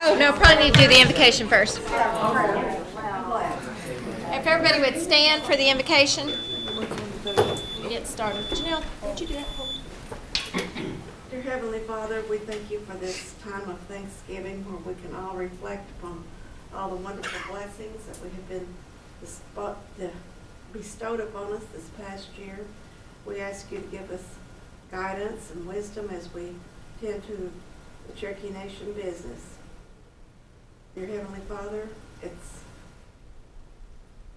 Oh, no, probably need to do the invocation first. If everybody would stand for the invocation. Get started. Janelle, would you do that? Dear Heavenly Father, we thank you for this time of Thanksgiving where we can all reflect upon all the wonderful blessings that we have been bestowed upon us this past year. We ask you to give us guidance and wisdom as we tend to the Cherokee Nation business. Dear Heavenly Father, it's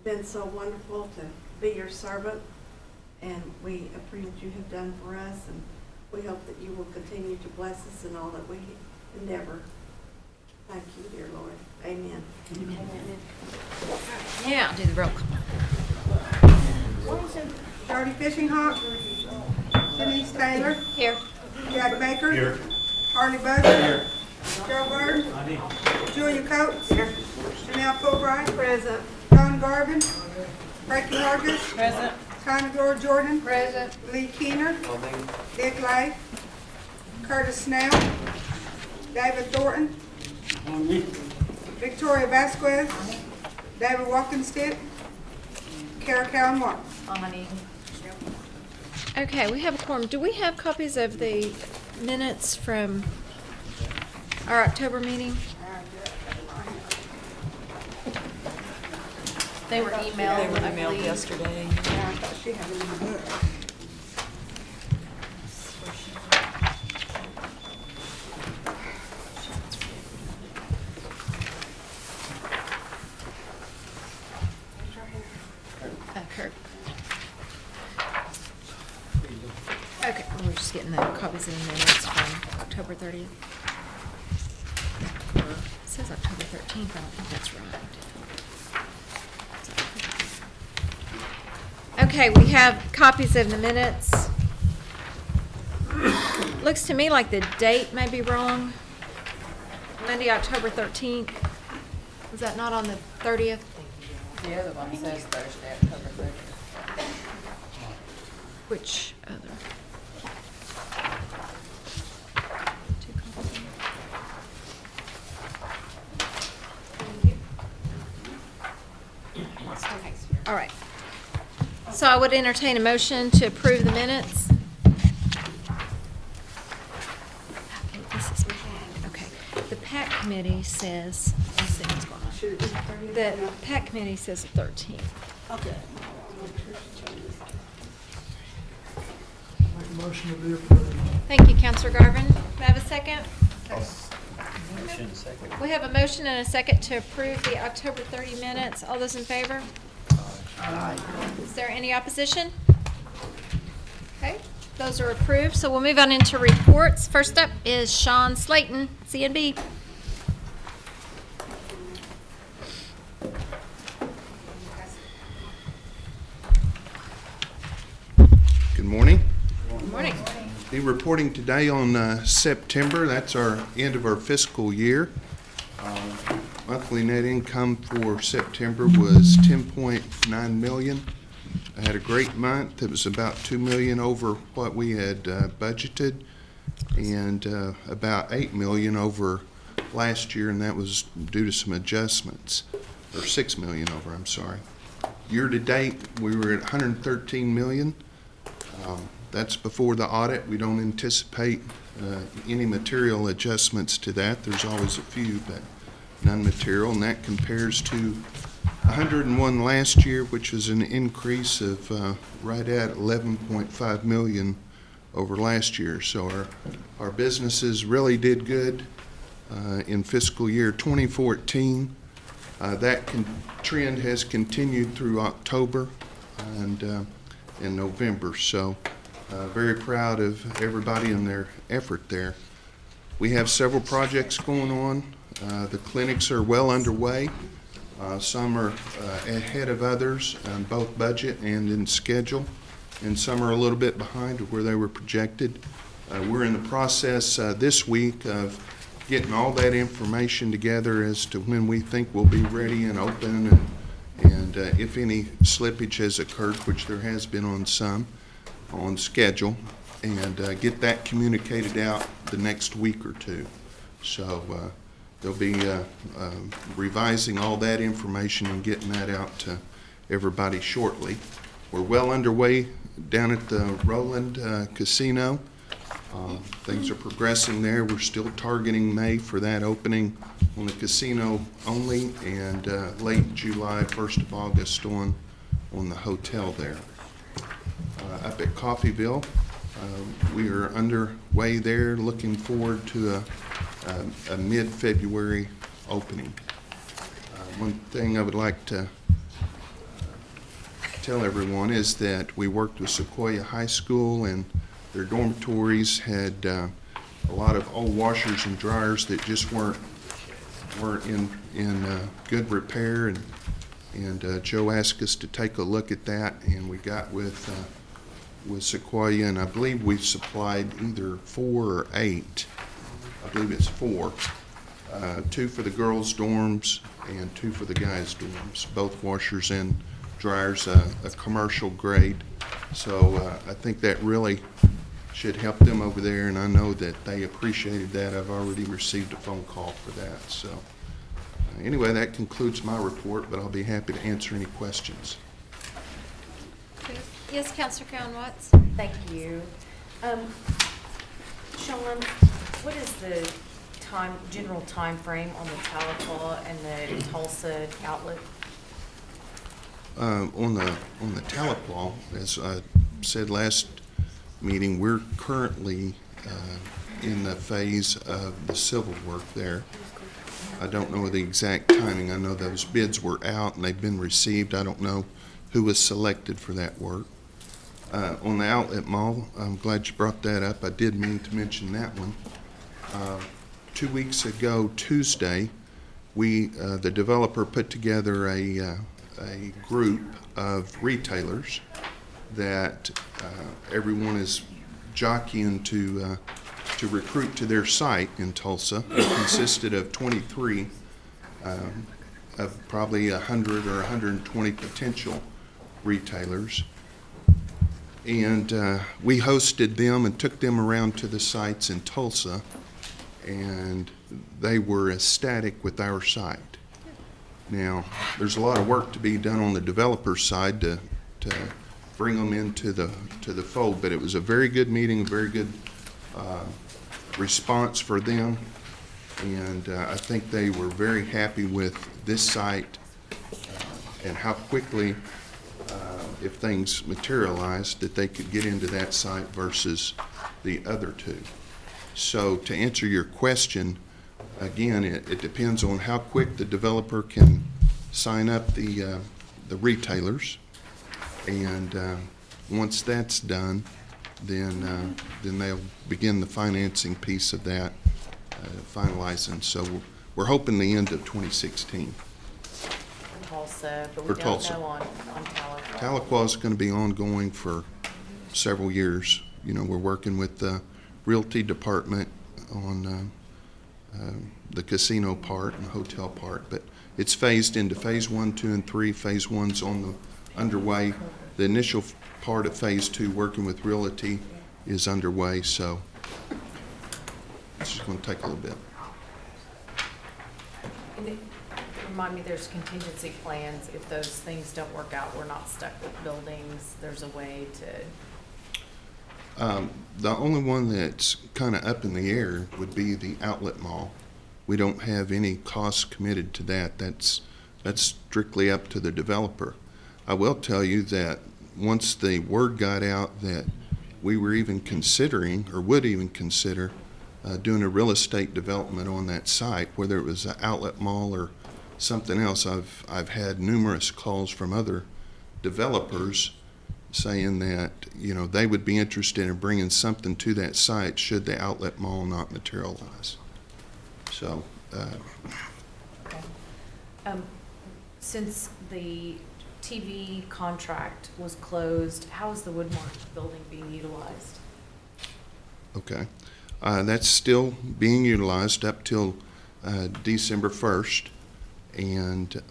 been so wonderful to be your servant, and we appreciate what you have done for us, and we hope that you will continue to bless us in all that we endeavor. Thank you, dear Lord. Amen. Amen. Now, do the roll call. Jody Fishing Hawk, Denise Taylor, Here. Jack Baker, Here. Harley Buzzer, here. Joe Bird, Julia Coates, here. Janelle Fulbright, present. Don Garvin, Frankie Hargis, present. Connie Jordan, present. Lee Keener, Dick Lay, Curtis Snell, David Thornton, Victoria Vasquez, David Walkenstick, Kara Cowan Martin. Okay, we have a quorum. Do we have copies of the minutes from our October meeting? They were emailed. They were emailed yesterday. Yeah, I thought she had it in the book. Kirk. Okay, we're just getting the copies of the minutes from October 30th. It says October 13th, I don't think that's right. Okay, we have copies of the minutes. Looks to me like the date may be wrong. Monday, October 13th. Was that not on the 30th? The other one says Thursday, October 30th. Which other? Two copies. All right. So I would entertain a motion to approve the minutes. This is PAC. Okay. The PAC committee says, let's see what's going on. The PAC committee says the 13th. Okay. Make a motion to be approved. Thank you, Counselor Garvin. May I have a second? Motion second. We have a motion and a second to approve the October 30 minutes. All those in favor? Aye. Is there any opposition? Okay, those are approved. So we'll move on into reports. First up is Sean Slayton, CNB. Good morning. Good morning. Be reporting today on September. That's our end of our fiscal year. Monthly net income for September was $10.9 million. I had a great month. It was about $2 million over what we had budgeted, and about $8 million over last year, and that was due to some adjustments, or $6 million over, I'm sorry. Year to date, we were at $113 million. That's before the audit. We don't anticipate any material adjustments to that. There's always a few, but none material, and that compares to 101 last year, which was an increase of right at 11.5 million over last year. So our businesses really did good in fiscal year 2014. That trend has continued through October and in November. So very proud of everybody and their effort there. We have several projects going on. The clinics are well underway. Some are ahead of others on both budget and in schedule, and some are a little bit behind where they were projected. We're in the process this week of getting all that information together as to when we think we'll be ready and open, and if any slippage has occurred, which there has been on some, on schedule, and get that communicated out the next week or two. So they'll be revising all that information and getting that out to everybody shortly. We're well underway down at the Roland Casino. Things are progressing there. We're still targeting May for that opening on the casino only, and late July, 1st of August on the hotel there. Up at Coffeyville, we are underway there, looking forward to a mid-February opening. One thing I would like to tell everyone is that we worked with Sequoia High School, and their dormitories had a lot of old washers and dryers that just weren't in good repair, and Joe asked us to take a look at that, and we got with Sequoia, and I believe we've supplied either 4 or 8. I believe it's 4. 2 for the girls' dorms and 2 for the guys' dorms, both washers and dryers, a commercial grade. So I think that really should help them over there, and I know that they appreciated that. I've already received a phone call for that. So anyway, that concludes my report, but I'll be happy to answer any questions. Yes, Counselor Cowan-Watts? Thank you. Sean, what is the general time frame on the Tahlequah and the Tulsa outlet? On the Tahlequah, as I said last meeting, we're currently in the phase of the civil work there. I don't know the exact timing. I know those bids were out and they've been received. I don't know who was selected for that work. On the outlet mall, I'm glad you brought that up. I did mean to mention that one. 2 weeks ago, Tuesday, the developer put together a group of retailers that everyone is jockeying to recruit to their site in Tulsa. It consisted of 23 of probably 100 or 120 potential retailers. And we hosted them and took them around to the sites in Tulsa, and they were ecstatic with our site. Now, there's a lot of work to be done on the developer side to bring them into the fold, but it was a very good meeting, a very good response for them, and I think they were very happy with this site and how quickly, if things materialized, that they could get into that site versus the other two. So to answer your question, again, it depends on how quick the developer can sign up the retailers, and once that's done, then they'll begin the financing piece of that, finalizing. So we're hoping the end of 2016. For Tulsa, but we For don't Tulsa. know on Tahlequah. Tahlequah is going to be ongoing for several years. You know, we're working with the realty department on the casino part and the hotel part, but it's phased into phase 1, 2, and 3. Phase 1's underway. The initial part of phase 2, working with realty, is underway, so it's just going to take a little bit. And remind me, there's contingency plans. If those things don't work out, we're not stuck with buildings. There's a way to... The only one that's kind of up in the air would be the outlet mall. We don't have any costs committed to that. That's strictly up to the developer. I will tell you that once the word got out that we were even considering, or would even consider, doing a real estate development on that site, whether it was an outlet mall or something else, I've had numerous calls from other developers saying that, you know, they would be interested in bringing something to that site should the outlet mall not materialize. So, Okay. Since the TV contract was closed, how is the Woodmark building being utilized? okay. That's still being utilized up till December 1st, and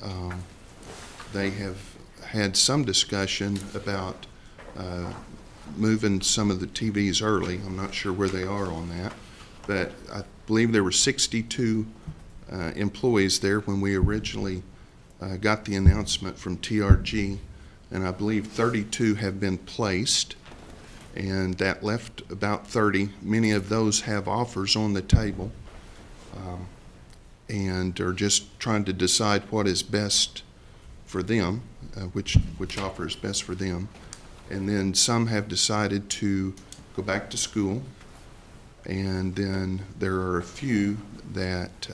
they have had some discussion about moving some of the TVs early. I'm not sure where they are on that, but I believe there were 62 employees there when we originally got the announcement from TRG, and I believe 32 have been placed, and that left about 30. Many of those have offers on the table and are just trying to decide what is best for them, which offer is best for them. And then some have decided to go back to school, and then there are a few that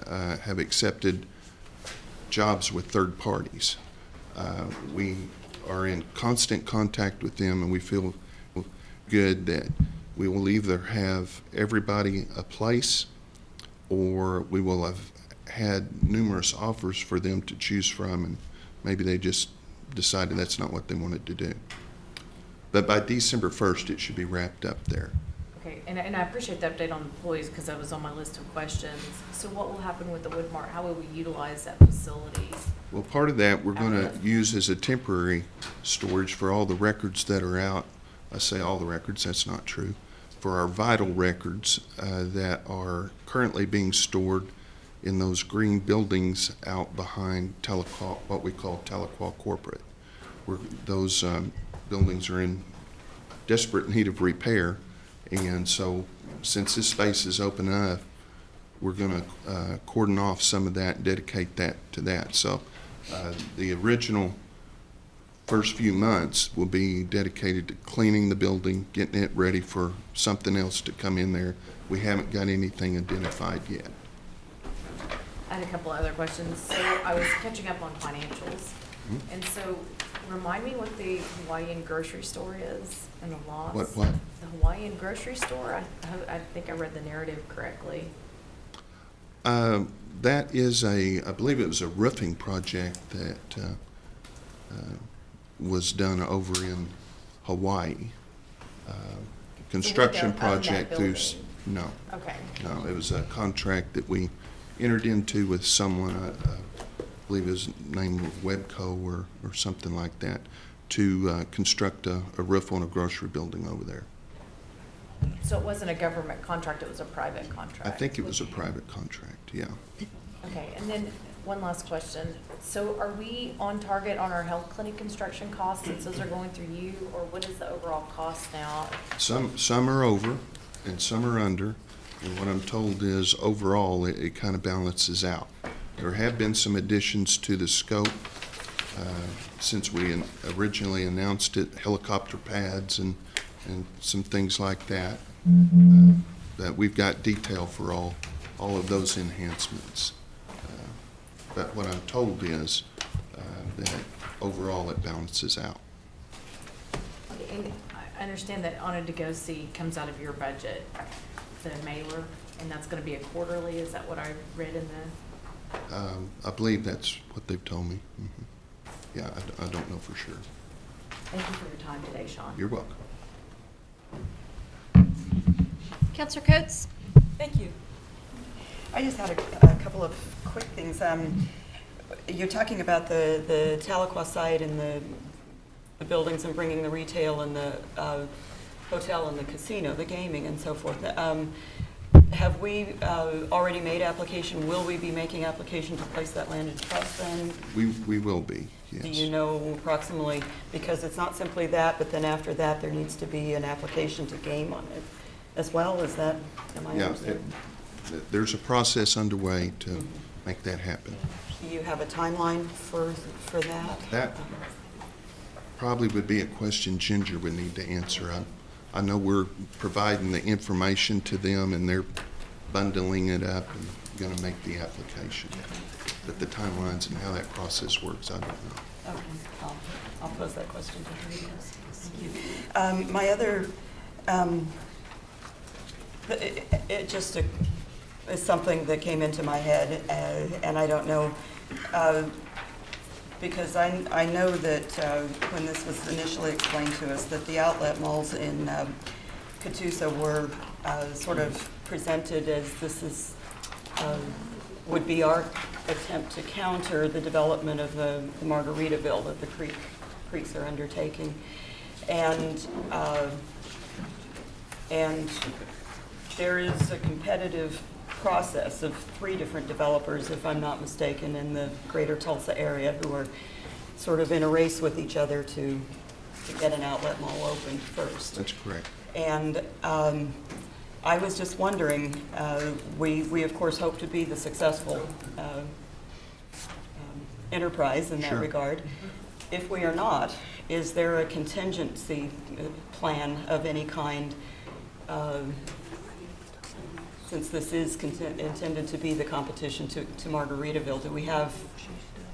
have accepted jobs with third parties. We are in constant contact with them, and we feel good that we will either have everybody a place, or we will have had numerous offers for them to choose from, and maybe they just decided that's not what they wanted to do. But by December 1st, it should be wrapped up there. Okay, and I appreciate the update on employees because that was on my list of questions. So what will happen with the Wood Mart? How will we utilize that facility? Well, part of that we're going to use as a temporary storage for all the records that are out. I say all the records, that's not true. For our vital records that are currently being stored in those green buildings out behind Telequal, what we call Telequal Corporate. Those buildings are in desperate need of repair, and so since this space is open enough, we're going to cordon off some of that and dedicate that to that. So the original first few months will be dedicated to cleaning the building, getting it ready for something else to come in there. We haven't got anything identified yet. I had a couple other questions. So I was catching up on financials. And so remind me what the Hawaiian grocery store is in the loss. What? The Hawaiian grocery store? I think I read the narrative correctly. That is I believe it was a roofing project that was done over in Hawaii. Construction So we don't own that project through, building? no. Okay. No, it was a contract that we entered into with someone, I believe his name was Webco or something like that, to construct a roof on a grocery building over there. So it wasn't a government contract, it was a private contract? I think it was a private contract, yeah. Okay, and then one last question. So are we on target on our health clinic construction costs since those are going through you, or what is the overall cost now? Some are over and some are under, and what I'm told is overall it kind of balances out. There have been some additions to the scope since we originally announced it, helicopter pads and some things like that. That we've got detail for all of those enhancements. But what I'm told is that overall it balances out. Okay, and I understand that On a To-Go-See comes out of your budget, the mailer, and that's gonna be a quarterly, is that what I read in the? I believe that's what they've told me. Yeah, I don't know for sure. Thank you for your time today, Sean. You're welcome. Counselor Coates? Thank you. I just had a couple of quick things. You're talking about the Tahlequah site and the buildings and bringing the retail and the hotel and the casino, the gaming and so forth. Have we already made application? Will we be making application to place that land in trust then? We will be, yes. Do you know approximately, because it's not simply that, but then after that there needs to be an application to game on it as well? Is that, am I Yeah, understanding? there's a process underway to make that happen. Do you have a timeline for that? That probably would be a question Ginger would need to answer. I know we're providing the information to them and they're bundling it up and going to make the application. But the timelines and how that process works, I don't know. Okay, I'll pose that question to her, yes. Thank you. My other, it just is something that came into my head, and I don't know, because I know that when this was initially explained to us, that the outlet malls in Catoosa were sort of presented as this is, would be our attempt to counter the development of the Margaritaville that the Creeks are undertaking. And there is a competitive process of 3 different developers, if I'm not mistaken, in the greater Tulsa area who are sort of in a race with each other to get an outlet mall open first. That's correct. And I was just wondering, we of course hope to be the successful enterprise in that Sure. regard. If we are not, is there a contingency plan of any kind, since this is intended to be the competition to Margaritaville? Do we have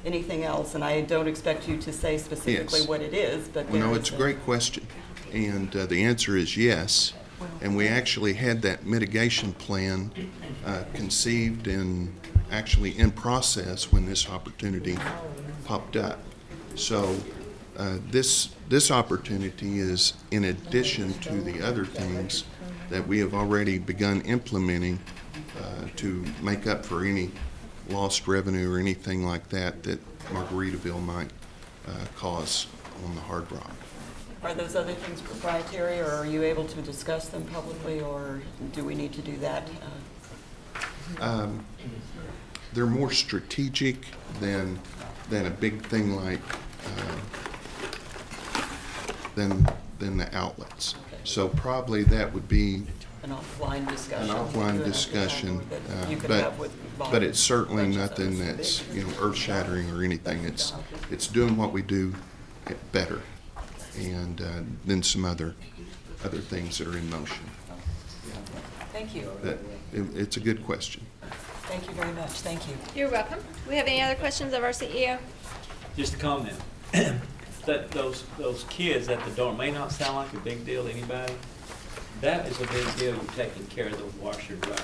anything else? And I don't expect you to say specifically Yes. what it is, but Well, no, there it's is a great question, and the answer is yes. And we actually had that mitigation plan conceived and actually in process when this opportunity popped up. So this opportunity is in addition to the other things that we have already begun implementing to make up for any lost revenue or anything like that that Margaritaville might cause on the Hard Rock. Are those other things proprietary, or are you able to discuss them publicly, or do we need to do that? They're more strategic than a big thing like than the outlets. So probably that would be An offline discussion? an offline discussion, That you could but have with Bob. but it's certainly Bunches of nothing us. that's earth-shattering or anything. It's doing what we do better, and then some other things that are in motion. Thank you. But it's a good question. Thank you very much. Thank you. You're welcome. Do we have any other questions of our CEO? Just a comment. That those kids at the door may not sound like a big deal to anybody. That is a big deal, you're taking care of those washer dryers.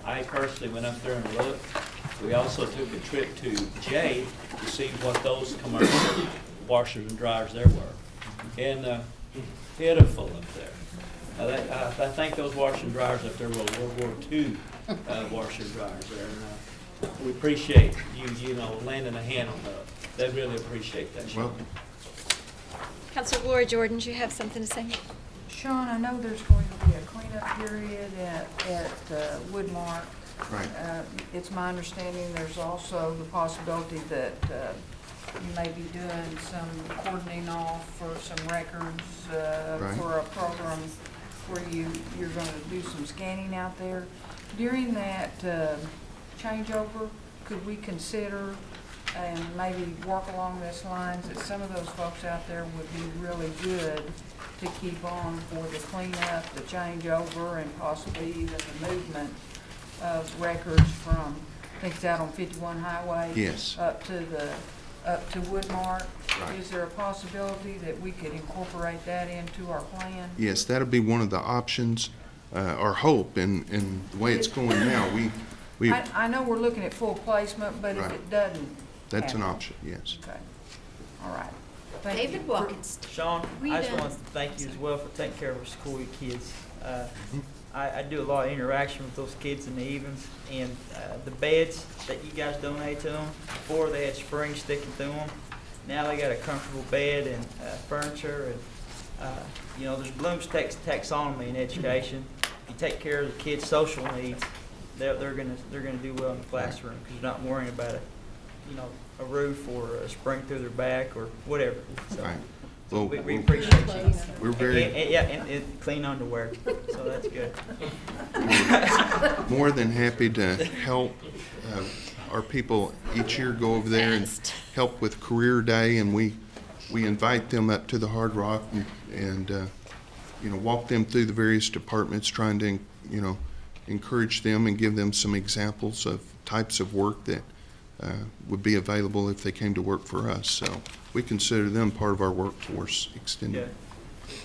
I personally went up there and looked. We also took a trip to Jay to see what those commercial washers and dryers there were. And pitiful up there. I think those washer and dryers up there were World War II washer and dryers there. And we appreciate you lending a hand on those. They really appreciate that. Welcome. Councilor Gloria Jordan, do you have something to say? Sean, I know there's going to be a cleanup period at Woodmark. Right. It's my understanding there's also the possibility that you may be doing some cordoning off for some records Right. for a program where you're going to do some scanning out there. During that changeover, could we consider and maybe work along this lines that some of those folks out there would be really good to keep on for the cleanup, the changeover, and possibly even the movement of records from, I think it's out on 51 Highway. Yes. Up to Woodmark. Right. Is there a possibility that we could incorporate that into our plan? Yes, that'll be one of the options. Our hope, and the way it's going now, we I know we're looking at full placement, but if Right. it doesn't that's an happen. option. Yes. Okay, all right. Thank you. David Watkins. Sean, I just Rita. want to thank you as well for taking care of our school kids. I do a lot of interaction with those kids in the evenings, and the beds that you guys donate to them, before they had springs sticking through them. Now they got a comfortable bed and furniture, and there's Bloom's taxonomy in education. If you take care of the kids' social needs, they're gonna do well in the classroom because you're not worrying about a roof or a spring through their back or whatever. So, Right. Well, we appreciate you. we're very And clean underwear, so that's good. more than happy to help. Our people each year go over there and Fast. help with Career Day, and we invite them up to the Hard Rock and walk them through the various departments, trying to encourage them and give them some examples of types of work that would be available if they came to work for us. So we consider them part of our workforce Yeah. extended.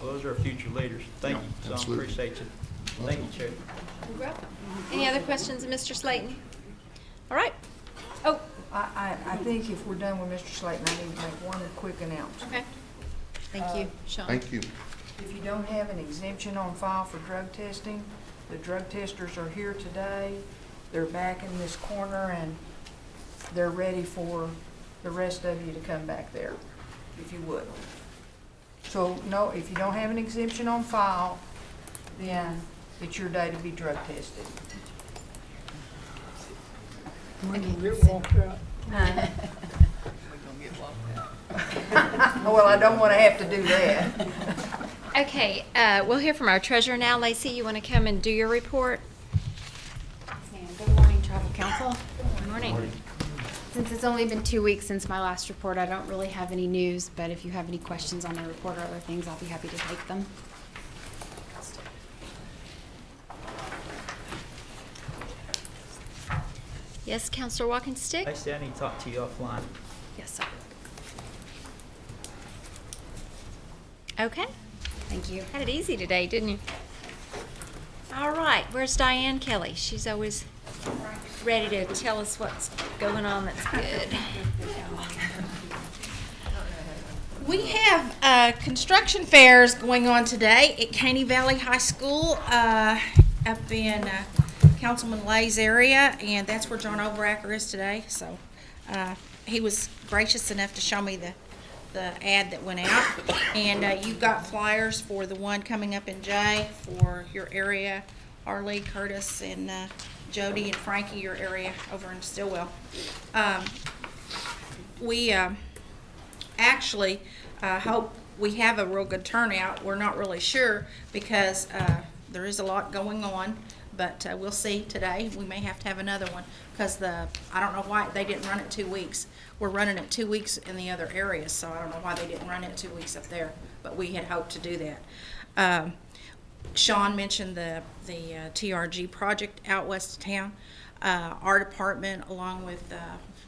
Well, those are our future leaders. Thank Yeah, you, so I absolutely. appreciate you. Thank you, Chair. You're welcome. Any other questions of Mr. Slayton? All right. Oh, I think if we're done with Mr. Slayton, I need to make one quick announcement. okay. Thank you, Sean. Thank you. If you don't have an exemption on file for drug testing, the drug testers are here today. They're back in this corner and they're ready for the rest of you to come back there, if you would. So, no, if you don't have an exemption on file, then it's your day to be drug tested. Well, I don't want to have to do that. Okay, we'll hear from our treasurer now. Lacey, you want to come and do your report? Good morning, Tribal Council. Good morning. Since it's only been 2 weeks since my last report, I don't really have any news, but if you have any questions on my report or other things, I'll be happy to take them. Yes, Counselor Walking Stick? Actually, I need to talk to you offline. Yes, sir. Okay, Thank you. had it easy today, didn't you? All right, where's Diane Kelly? She's always ready to tell us what's going on that's good. We have construction fairs going on today at Caney Valley High School up in Councilman Lay's area, and that's where John Overacker is today. So he was gracious enough to show me the ad that went out, and you've got flyers for the one coming up in Jay for your area, Harley, Curtis, and Jody and Frankie, your area over in Stillwell. We actually hope we have a real good turnout. We're not really sure because there is a lot going on, but we'll see today. We may have to have another one because I don't know why they didn't run it 2 weeks. We're running it 2 weeks in the other areas, so I don't know why they didn't run it 2 weeks up there, but we had hoped to do that. Sean mentioned the TRG project out west of town. Our department, along with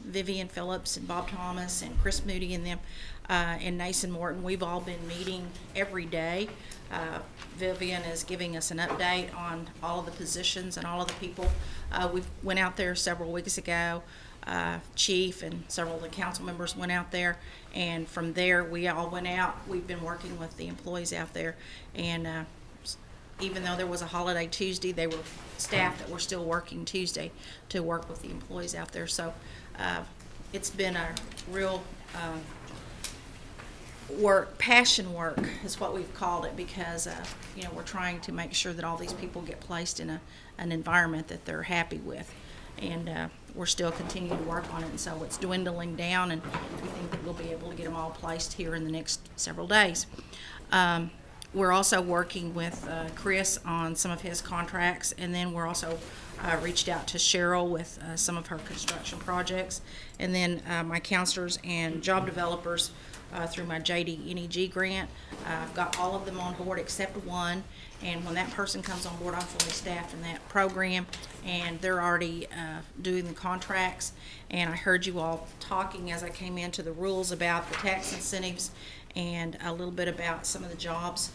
Vivian Phillips and Bob Thomas and Chris Moody and them, and Nason Morton, we've all been meeting every day. Vivian is giving us an update on all of the positions and all of the people. We went out there several weeks ago. Chief and several of the council members went out there, and from there we all went out. We've been working with the employees out there, and even though there was a holiday Tuesday, they were staff that were still working Tuesday to work with the employees out there. So it's been a real passion work is what we've called it, because we're trying to make sure that all these people get placed in an environment that they're happy with, and we're still continuing to work on it, and so it's dwindling down, and we think that we'll be able to get them all placed here in the next several days. We're also working with Chris on some of his contracts, and then we're also reached out to Cheryl with some of her construction projects, and then my counselors and job developers through my JD-NEG grant. I've got all of them on board except one, and when that person comes on board, I'm fully staffed in that program, and they're already doing the contracts. And I heard you all talking as I came into the rules about the tax incentives and a little bit about some of the jobs.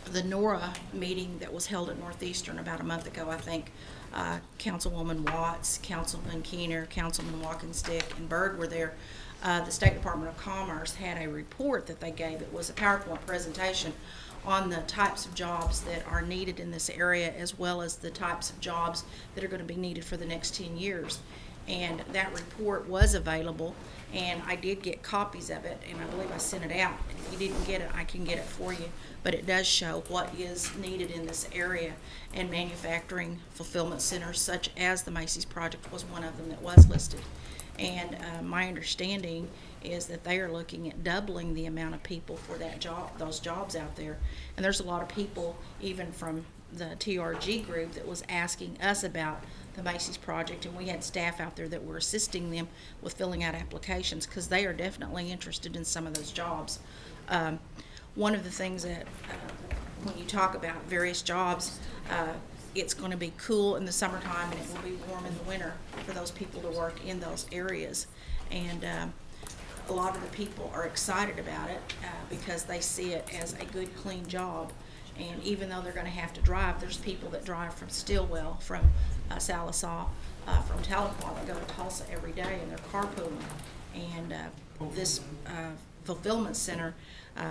The NORA meeting that was held at Northeastern about a month ago, I think, Councilwoman Watts, Councilman Keener, Councilman Walkenstick, and Byrd were there. The State Department of Commerce had a report that they gave. It was a PowerPoint presentation on the types of jobs that are needed in this area, as well as the types of jobs that are going to be needed for the next 10 years. And that report was available, and I did get copies of it, and I believe I sent it out. If you didn't get it, I can get it for you. But it does show what is needed in this area, and manufacturing fulfillment centers such as the Macy's project was one of them that was listed. And my understanding is that they are looking at doubling the amount of people for those jobs out there. And there's a lot of people, even from the TRG group, that was asking us about the Macy's project, and we had staff out there that were assisting them with filling out applications because they are definitely interested in some of those jobs. One of the things that when you talk about various jobs, it's going to be cool in the summertime and it will be warm in the winter for those people to work in those areas. And a lot of the people are excited about it because they see it as a good, clean job. And even though they're going to have to drive, there's people that drive from Stillwell, from Salisaw, from Tahlequah that go to Tulsa every day, and they're carpooling. And this fulfillment center,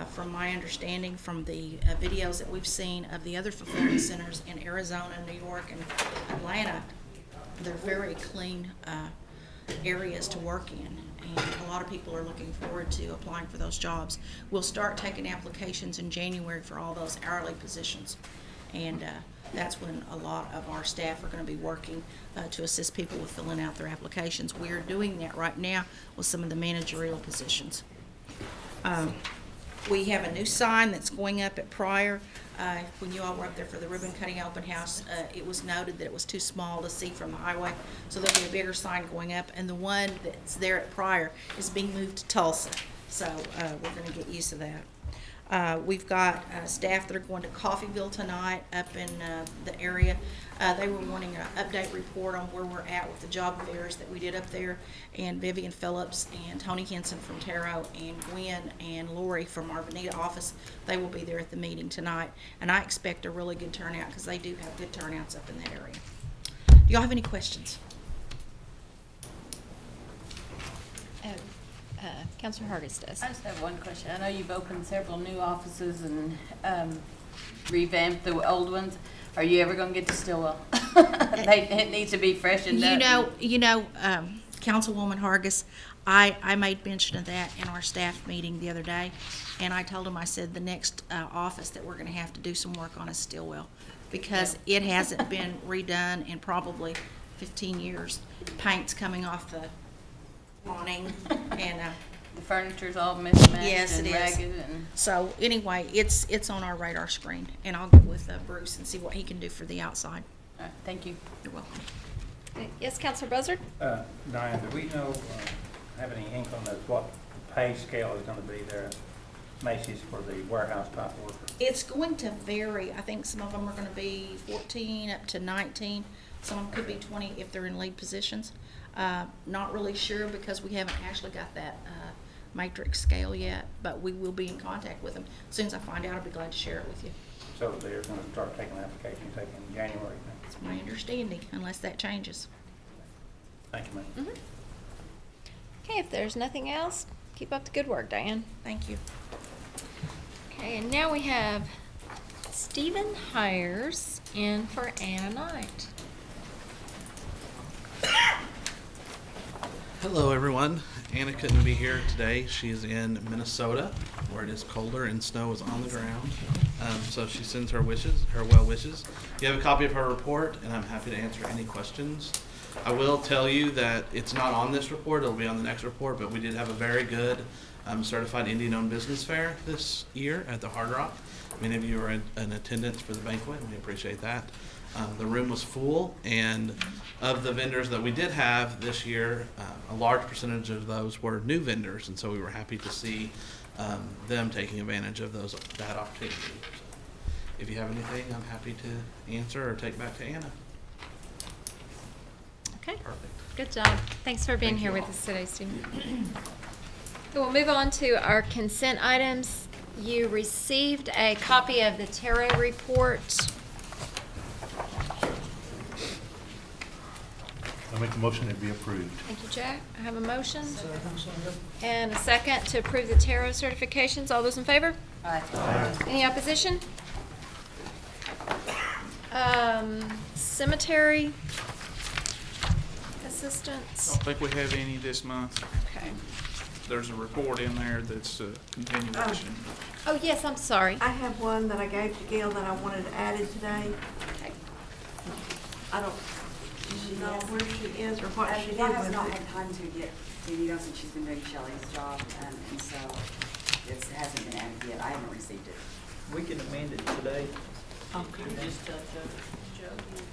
from my understanding from the videos that we've seen of the other fulfillment centers in Arizona, New York, and Atlanta, they're very clean areas to work in, and a lot of people are looking forward to applying for those jobs. We'll start taking applications in January for all those hourly positions, and that's when a lot of our staff are going to be working to assist people with filling out their applications. We are doing that right now with some of the managerial positions. We have a new sign that's going up at Pryor. When you all were up there for the ribbon cutting open house, it was noted that it was too small to see from the highway, so there'll be a bigger sign going up, and the one that's there at Pryor is being moved to Tulsa, so we're going to get used to that. We've got staff that are going to Coffeyville tonight up in the area. They were wanting an update report on where we're at with the job fairs that we did up there. And Vivian Phillips and Tony Henson from Taro and Gwen and Lori from our Veneta office, they will be there at the meeting tonight. And I expect a really good turnout because they do have good turnouts up in that area. Do y'all have any questions? Counselor Hargis does. I just have one question. I know you've opened several new offices and revamped the old ones. Are you ever going to get to Stillwell? It needs to be freshened up. Councilwoman Hargis, I made mention of that in our staff meeting the other day, and I told him, I said, the next office that we're going to have to do some work on is Stillwell, because it hasn't been redone in probably 15 years. Paint's coming off the awning, and The furniture's all mismatched Yes, and it is. ragged and. so anyway, it's on our radar screen, and I'll get with Bruce and see what he can do for the outside. All right, thank you. You're welcome. Yes, Counselor Buzzard? Diane, do we know, have any inkling of what the pay scale is gonna be there at Macy's for the warehouse type worker? It's going to vary. I think some of them are going to be 14 up to 19. Some of them could be 20 if they're in lead positions. Not really sure because we haven't actually got that matrix scale yet, but we will be in contact with them. As soon as I find out, I'll be glad to share it with you. So they're gonna start taking applications, like in January then? It's my understanding, unless that changes. Thank you, ma'am. Okay, if there's nothing else, keep up the good work, Diane. Thank you. Okay, and now we have Stephen Hires in for Anna Knight. Hello, everyone. Anna couldn't be here today. She's in Minnesota, where it is colder and snow is on the ground. So she sends her well wishes. You have a copy of her report, and I'm happy to answer any questions. I will tell you that it's not on this report. It'll be on the next report, but we did have a very good certified Indian-owned business fair this year at the Hard Rock. Many of you were in attendance for the banquet, and we appreciate that. The room was full, and of the vendors that we did have this year, a large percentage of those were new vendors, and so we were happy to see them taking advantage of that opportunity. So if you have anything, I'm happy to answer or take back to Anna. Okay, Perfect. good job. Thanks for being Thank here you with all. us today, Stephen. We'll move on to our consent items. You received a copy of the Taro report. I make a motion to be approved. Thank you, Jack. I have a motion. And a second to approve the Taro certifications. All those in favor? Aye. Any opposition? Cemetery assistance. I don't think we have any this month. Okay. There's a report in there that's a continuation. Oh, yes, I'm sorry. I have one that I gave to Gail that I wanted added today. Okay. I don't know where she is or what she did Gail with has not it. had time to get to you guys, and she's been doing Shelley's job, and so it hasn't been added yet. I haven't received it. We can amend it today. You can just tell Jody.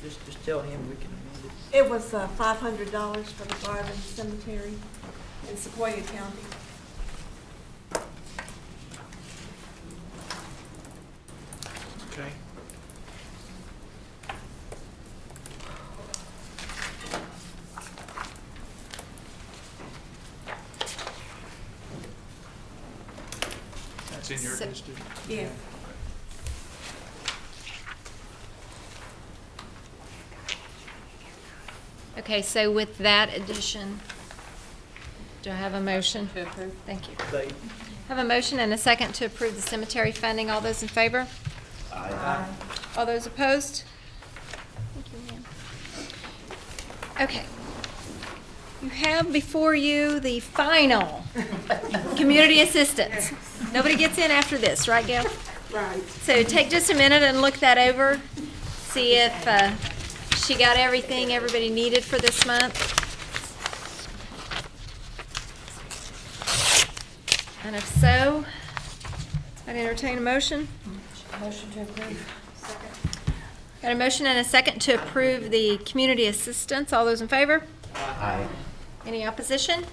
Just tell him we can amend it. It was $500 for the Garvin Cemetery in Sequoia County. Okay. That's in your So- district? Yeah. Okay, so with that addition, do I have a motion? To approve. Thank you. They, Have a motion and a second to approve the cemetery funding. All those in favor? Aye. All those opposed? Thank you, ma'am. Okay. You have before you the final community assistance. Nobody gets in after this, right, Gail? Right. So take just a minute and look that over. See if she got everything everybody needed for this month. And if so, I'd entertain a motion. Motion to approve. Got a motion and a second to approve the community assistance. All those in favor? Aye. Any opposition?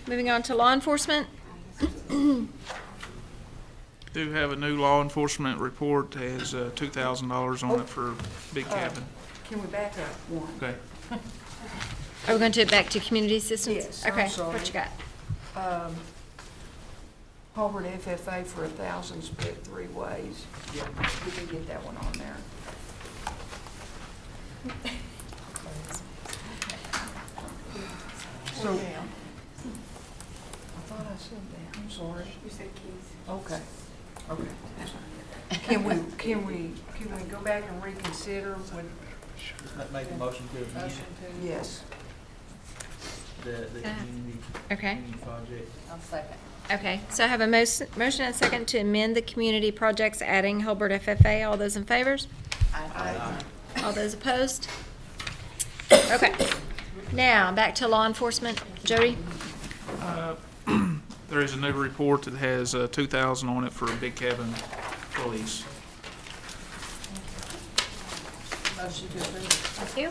Moving on to law enforcement. Do have a new law enforcement report, has $2,000 on it for Big Cabin. Can we back up one? Okay. Are we going to do it back to community assistance? Yes, I'm Okay, sorry. what you got? Harvard FFA for 1,000 split 3 ways. Yeah, we can get that one on there. So, I thought I said that, I'm sorry. You said keys. Okay, okay. Can we go back and reconsider with, Make a motion to amend yes. the community, Okay. community project. I'll second. Okay, so I have a motion and a second to amend the community projects adding Hulbert FFA. All those in favors? Aye. All those opposed? Okay. Now, back to law enforcement. Jody? There is a new report that has $2,000 on it for Big Cabin Police. Motion to approve. Thank you.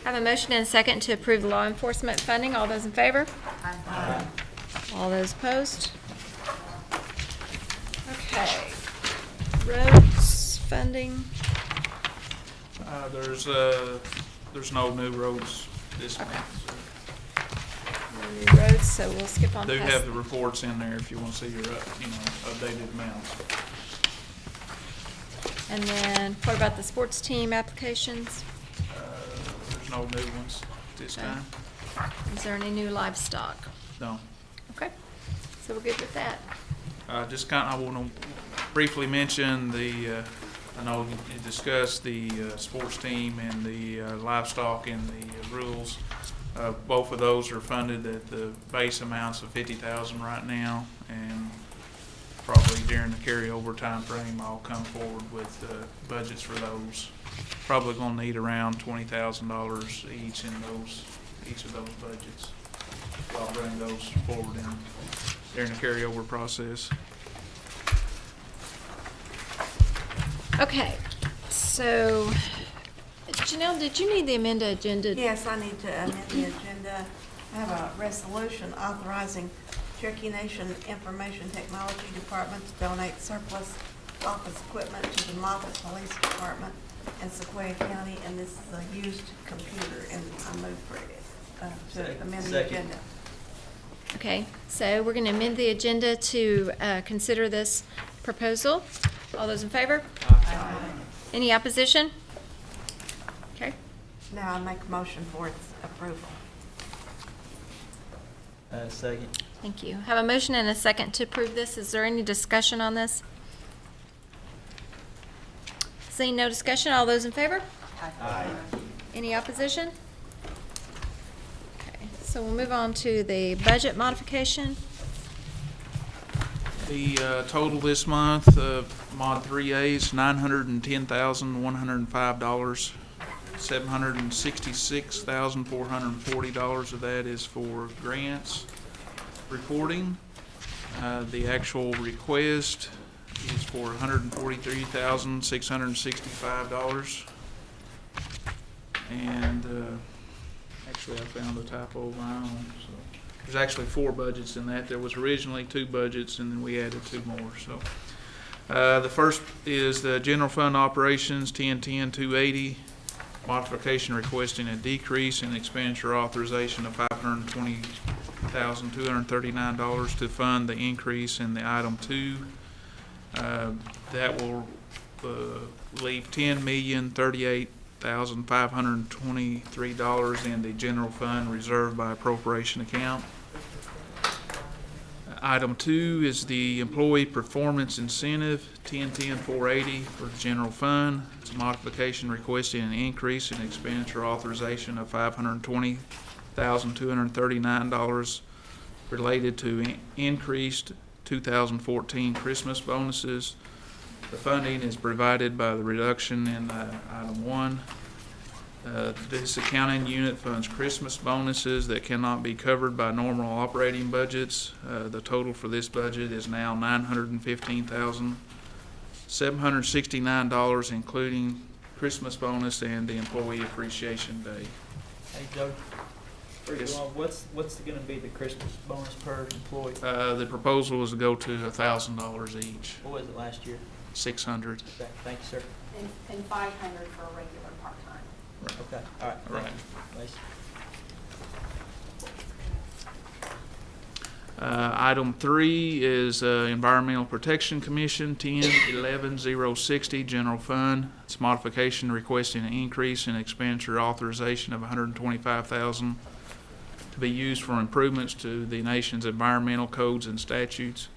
I have a motion and a second to approve the law enforcement funding. All those in favor? Aye. All those opposed? Okay. Roads funding. There's no new roads this month. No new roads, so we'll skip on Do past. have the reports in there if you want to see your, updated amounts. And then what about the sports team applications? There's no new ones this Okay. time. Is there any new livestock? No. Okay, so we're good with that. I want to briefly mention I know you discussed the sports team and the livestock and the rules. Both of those are funded at the base amounts of $50,000 right now, and probably during the carryover time frame, I'll come forward with budgets for those. Probably going to need around $20,000 each in each of those budgets. So I'll bring those forward during the carryover process. Okay, so, Janelle, did you need the amended agenda? Yes, I need to amend the agenda. I have a resolution authorizing Cherokee Nation Information Technology Department to donate surplus office equipment to the Moffett Police Department in Sequoia County, and this is a used computer, and I move for it, to amend the Second. agenda. Okay, so we're going to amend the agenda to consider this proposal. All those in favor? Any opposition? Okay, Now I make a motion for its approval. Second. thank you. Have a motion and a second to approve this. Is there any discussion on this? Seeing no discussion, all those in favor? Aye. Any opposition? Okay, so we'll move on to the budget modification. The total this month of Mod 3A is $910,105. $766,440 of that is for grants reporting. The actual request is for $143,665. And actually, I found a typo of my own. So there's actually 4 budgets in that. There was originally 2 budgets, and then we added 2 more. So the first is the general fund operations 1010-280. Modification requesting a decrease in expenditure authorization of $520,239 to fund the increase in the item 2. That will leave $10,038,523 in the general fund reserved by appropriation account. Item 2 is the employee performance incentive, 1010-480 for the general fund. It's a modification requesting an increase in expenditure authorization of $520,239 related to increased 2014 Christmas bonuses. The funding is provided by the reduction in item 1. This accounting unit funds Christmas bonuses that cannot be covered by normal operating budgets. The total for this budget is now $915,769, including Christmas bonus and the Employee Appreciation Day. Hey, Joe, Yes. what's gonna be the Christmas bonus per employee? The proposal is to go to $1,000 each, What was it last year? 600. Okay, thank you, sir. And 500 for a regular part-time. Okay, all right. Right. Thank you, Lacey. Item 3 is Environmental Protection Commission, 10-11-060, General Fund. It's modification requesting an increase in expenditure authorization of $125,000 to be used for improvements to the nation's environmental codes and statutes.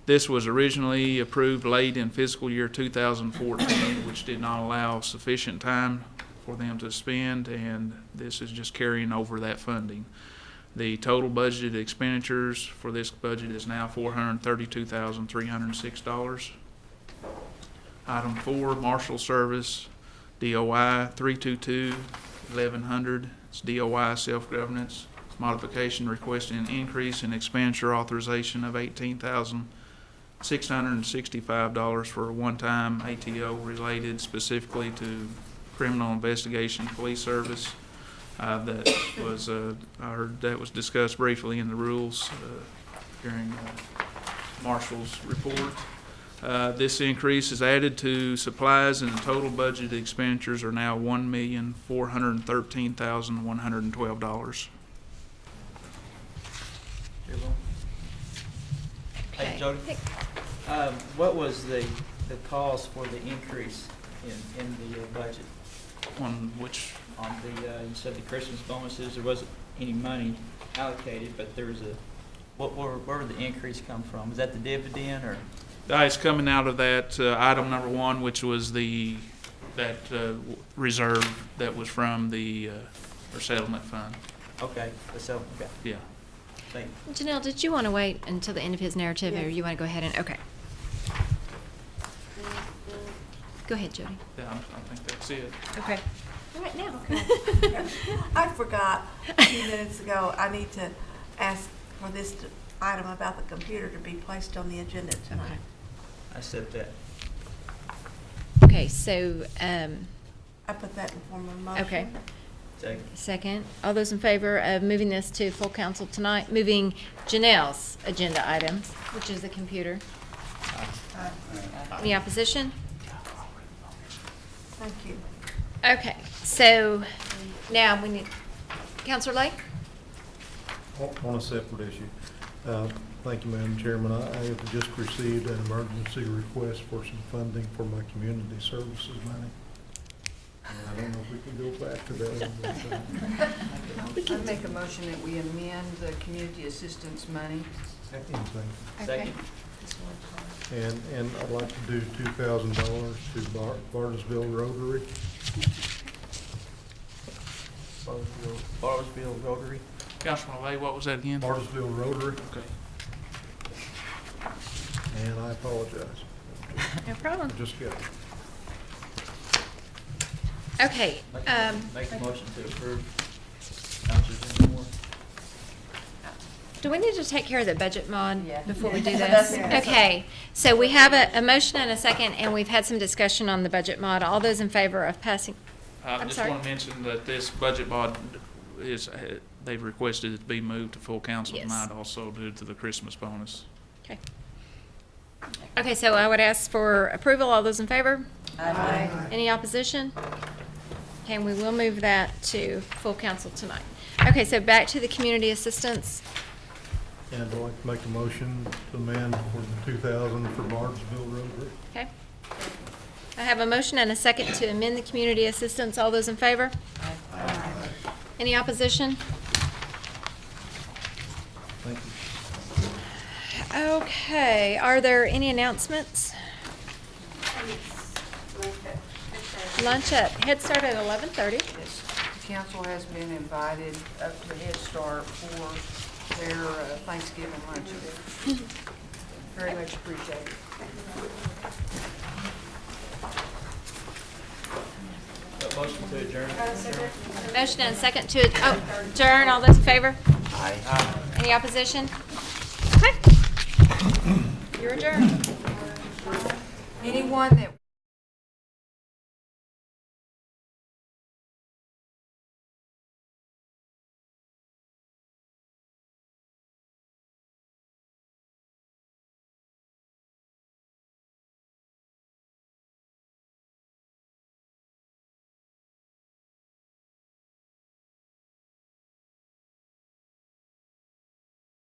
This was originally approved late in fiscal year 2014, which did not allow sufficient time for them to spend, and this is just carrying over that funding. The total budgeted expenditures for this budget is now $432,306. Item 4, Marshal Service, DOI 322-1100. It's DOI self-governance. Modification requesting an increase in expenditure authorization of $18,665 for a one-time ATO related specifically to criminal investigation police service. That was I heard that was discussed briefly in the rules during Marshall's report. This increase is added to supplies, and the total budgeted expenditures are now $1,413,112. Hey, Okay. Jody, what was the cause for the increase in the budget? On which? On the, you said the Christmas bonuses, there wasn't any money allocated, but there was where did the increase come from? Was that the dividend or? It's coming out of that item number 1, which was that reserve that was from the our settlement fund. Okay, okay. Yeah. Thank you. Janelle, did you want to wait until the end of his narrative, or Yes. you want to go ahead and, okay. Go ahead, Jody. Yeah, I think that's it. Okay. Right now. I forgot a few minutes ago, I need to ask for this item about the computer to be placed on the agenda tonight. I said that. Okay, so, I put that in form of a motion. okay. Second. Second. All those in favor of moving this to full council tonight, moving Janelle's agenda items, which is the computer? Any opposition? Thank you. Okay, so now we need, Counselor Lake? On a separate issue. Thank you, Madam Chairman. I have just received an emergency request for some funding for my community services money. And I don't know if we can go back to that. I make a motion that we amend the community assistance money. Anything. Second. And I'd like to do $2,000 to Bartlesville Rotary. Bartlesville Rotary. Councilman Lay, what was that again? Bartlesville Rotary, Okay. and I apologize. No problem. Just kidding. Okay, Make a motion to approve. Counselor Moore. do we need to take care of the budget mod Yeah. before we do Yes. this? Yes. Okay, so we have a motion and a second, and we've had some discussion on the budget mod. All those in favor of passing? I I'm just sorry? want to mention that this budget mod is, they've requested it to be moved to full council Yes. tonight also due to the Christmas bonus. Okay. Okay, so I would ask for approval. All those in favor? Aye. Any opposition? Okay, and we will move that to full council tonight. Okay, so back to the community assistance. And I'd like to make a motion to amend for the $2,000 for Bartlesville Rotary. Okay. I have a motion and a second to amend the community assistance. All those in favor? Any opposition? Thank you. Okay, are there any announcements? Lunch at Head Start at 11:30. Yes. The council has been invited up to Head Start for their Thanksgiving lunch. Very much appreciated. Motion to adjourn. A motion and a second to adjourn. All those in favor? Aye. Any opposition? Okay. You're adjourned. Anyone that